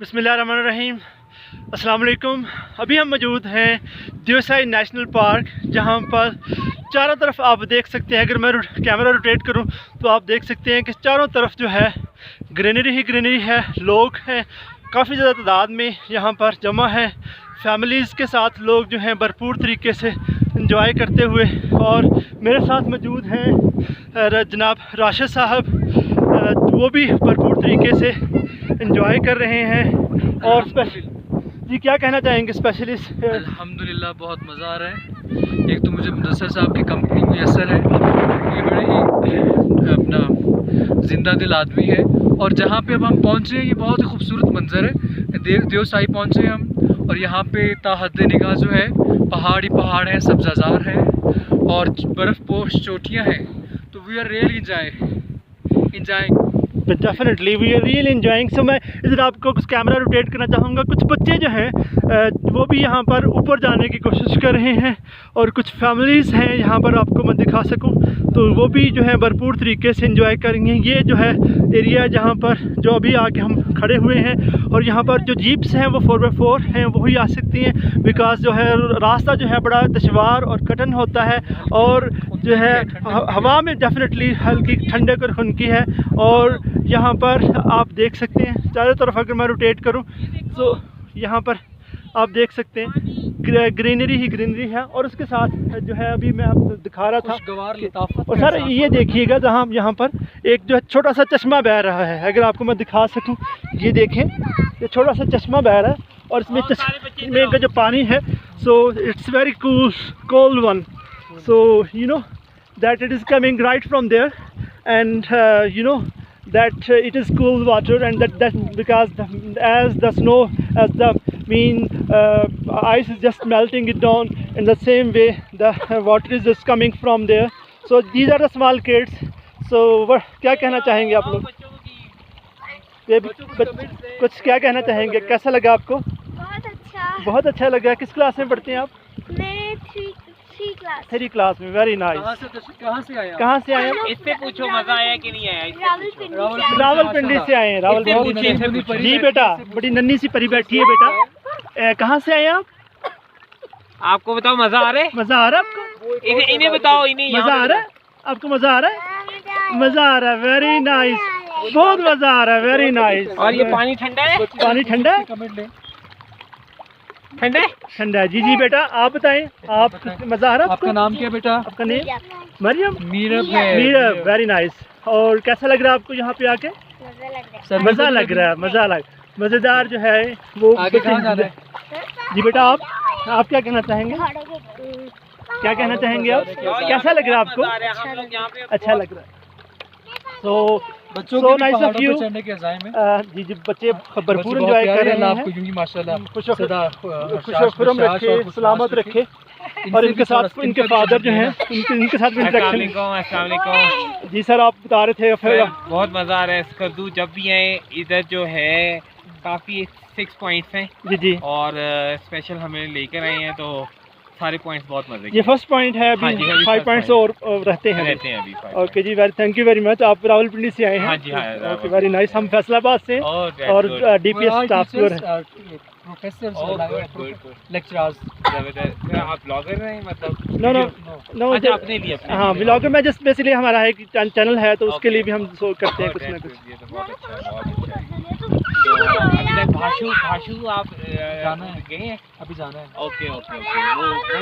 बिस्मिल्लाहिर्रहमानिर्रहीम। अस्सलाम वालेकुम। अभी हम मौजूद हैं देवसाई नेशनल पार्क, जहां पर चारों तरफ आप देख सकते हैं। अगर मैं कैमरा रोटेट करूं तो आप देख सकते हैं कि चारों तरफ जो है ग्रीनरी ही ग्रीनरी है। लोग हैं काफ़ी ज़्यादा तादाद में यहाँ पर जमा है। फैमिलीज़ के साथ लोग जो हैं भरपूर तरीके से इंजॉय करते हुए, और मेरे साथ मौजूद हैं जनाब राशिद साहब, वो भी भरपूर तरीके से इंजॉय कर रहे हैं। और जी क्या कहना चाहेंगे स्पेशलिस्ट? अल्हम्दुलिल्लाह बहुत मज़ा आ रहा है। एक तो मुझे मुदस्सर साहब की कंपनी मुयस्सर है, ये बड़े ही अपना जिंदा दिल आदमी है। और जहाँ पे अब हम पहुँचे हैं ये बहुत ही खूबसूरत मंजर है। देवसाई पहुँचे हम, और यहाँ पे ताहद निगाह जो है पहाड़ ही पहाड़ हैं, सब्ज़ाज़ार है और बर्फ़ पोश चोटियाँ हैं। तो we are really enjoying. Definitely we are really enjoying. So मैं इधर आपको कुछ कैमरा रोटेट करना चाहूँगा। कुछ बच्चे जो हैं वो भी यहाँ पर ऊपर जाने की कोशिश कर रहे हैं, और कुछ फैमिलीज़ हैं यहाँ पर, आपको मैं दिखा सकूँ तो वो भी जो है भरपूर तरीके से इंजॉय करेंगे। ये जो है एरिया जहाँ पर जो अभी आके हम खड़े हुए हैं, और यहाँ पर जो जीप्स हैं वो 4x4 हैं, वही आ सकती हैं। बिकॉज जो है रास्ता जो है बड़ा दुश्वार और कठिन होता है, और जो है हवा में डेफिनेटली हल्की ठंडक और खुनकी है। और यहाँ पर आप देख सकते हैं चारों तरफ, अगर मैं रोटेट करूँ तो यहाँ पर आप देख सकते हैं ग्रीनरी ही ग्रीनरी है। और उसके साथ जो है अभी मैं आपको दिखा रहा था, और सर ये देखिएगा जहाँ यहाँ पर एक जो है छोटा सा चश्मा बह रहा है। अगर आपको मैं दिखा सकूँ, ये देखें, ये छोटा सा चश्मा बह रहा है, और इसमें चश्मे का जो पानी है, so it's very cold one. So you know that it is coming right from there, and you know that it is cool water, and that because as the snow, as the ice is just melting it down, in the same way the water is just coming from there. So these are the small kids. So क्या कहना चाहेंगे आप लोग? ये कुछ क्या कहना चाहेंगे? कैसा लगा आपको? बहुत अच्छा लगा। किस क्लास में पढ़ते हैं आप? मैं 3 क्लास में। Very nice. कहाँ से आए? इससे पूछो मजा आया कि नहीं आया? रावलपिंडी से आए हैं। रावलपिंडी। जी बेटा, बड़ी नन्ही सी परी बैठी है बेटा। कहाँ से आए आप? आपको बताओ मजा आ रहा है? मजा आ रहा है आपको? इन्हें बताओ, इन्हें मजा आ रहा है आपको? मजा आ रहा है? मजा आ रहा है। वेरी नाइस, बहुत मजा आ रहा है। Very nice. और ये पानी ठंडा है? पानी ठंडा है? ठंडा है? ठंडा है। जी जी बेटा, आप बताएं, आप मजा आ रहा है? आपका नाम क्या बेटा? आपका name? Maryam. Meerab. Very nice. और कैसा लग रहा है आपको यहाँ पे आके? मजा लग रहा है। मजेदार जो है वो। आगे कहाँ जाना है? जी बेटा, आप क्या कहना चाहेंगे? क्या कहना चाहेंगे आप? कैसा लग रहा है आपको? अच्छा लग रहा है। तो बच्चों so के nice पहाड़ों of you. पे चढ़ने के अज़ाए में जी जी, बच्चे भरपूर एंजॉय कर रहे हैं। आपको क्योंकि माशाल्लाह खुशखुरम रखे, सलामत रखे। और इनके साथ इनके फादर जो हैं, इनके साथ भी इंटरेक्शन। जी सर, आप बता रहे थे फिर। बहुत मजा आ रहा है स्कर्दू। जब भी आए इधर जो है काफी 6 पॉइंट्स हैं जी जी, और स्पेशल हमें लेकर आए हैं, तो सारे पॉइंट्स बहुत मजे के। ये फर्स्ट पॉइंट है। अभी हाँ जी, 5 पॉइंट्स और रहते हैं अभी। ओके जी, थैंक यू वेरी मच। आप रावलपिंडी से आए हैं? हाँ जी, हाँ। Okay, very nice. हम फैसलाबाद से, और DPS स्टाफ प्रोफेसर्स लेक्चरर्स। आप ब्लॉगर हैं मतलब? नो अच्छा, अपने लिए? हाँ, ब्लॉगर। मैं जस्ट बेसिकली हमारा है कि चैनल है, तो उसके लिए भी हम करते हैं कुछ ना कुछ। ये तो बहुत अच्छा है, बहुत अच्छा है। भाषु आप जाना है? गए हैं? अभी जाना है। ओके। वो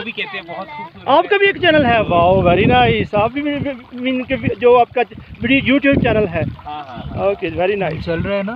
भी कहते हैं बहुत खूबसूरत। आपका भी एक चैनल है? Wow, very nice. आप भी जो आपका यूट्यूब चैनल है? हाँ। Okay, very nice. चल रहा है ना?